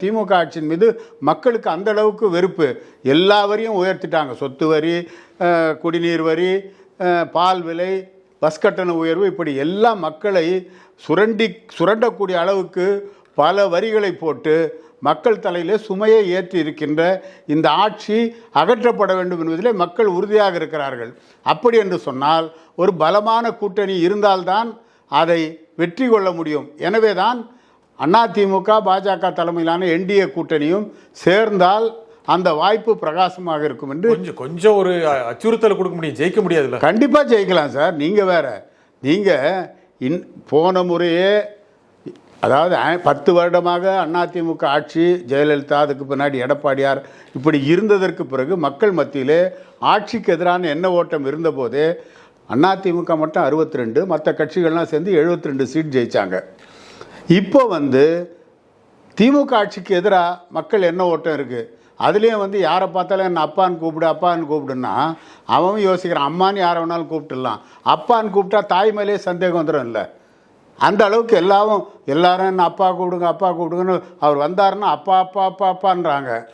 திமுக ஆட்சியின் மீது மக்களுக்கு அந்த அளவுக்கு வெறுப்பு. எல்லா வரியும் உயர்த்திட்டாங்க. சொத்து வரி, குடிநீர் வரி, பால் விலை, பஸ் கட்டண உயர்வு, இப்படி எல்லா மக்களை சுரண்டக்கூடிய அளவுக்கு பல வரிகளை போட்டு மக்கள் தலையிலே சுமையை ஏற்றி இருக்கின்ற இந்த ஆட்சி அகற்றப்பட வேண்டும் என்பதிலே மக்கள் உறுதியாக இருக்கிறார்கள். அப்படி என்று சொன்னால் ஒரு பலமான கூட்டணி இருந்தால்தான் அதை வெற்றி கொள்ள முடியும். எனவே தான் அதிமுக பாஜக தலைமையிலான என்டிஏ கூட்டணியும் சேர்ந்தால் அந்த வாய்ப்பு பிரகாசமாக இருக்கும் என்று கொஞ்சம் ஒரு அச்சுறுத்தல் கொடுக்க முடியும். ஜெயிக்க முடியாதுல்ல? கண்டிப்பாக ஜெயிக்கலாம் சார். நீங்கள் வேற, நீங்கள் போன முறையே, அதாவது 10 வருடமாக அதிமுக ஆட்சி, ஜெயலலிதா, அதுக்கு பின்னாடி எடப்பாடியார், இப்படி இருந்ததற்கு பிறகு மக்கள் மத்தியிலே ஆட்சிக்கு எதிரான எண்ண ஓட்டம் இருந்தபோதே அதிமுக மட்டும் 62, மற்ற கட்சிகள்லாம் சேர்ந்து 72 சீட் ஜெயித்தாங்க. இப்போ திமுக ஆட்சிக்கு எதிராக மக்கள் என்ன ஓட்டம் இருக்குது. அதுலேயும் யாரை பார்த்தாலும் என்ன அப்பான்னு கூப்பிடுன்னா அவன் யோசிக்கிறான். அம்மான்னு யாரை வேணாலும் கூப்பிட்டுடலாம். அப்பான்னு கூப்பிட்டா தாய் மேலே சந்தேகம் வந்துடும். இல்லை, அந்த அளவுக்கு எல்லாரும் என்ன அப்பா கூப்பிடுங்கன்னு அவர் வந்தாருன்னா அப்பா அப்பான்றாங்க.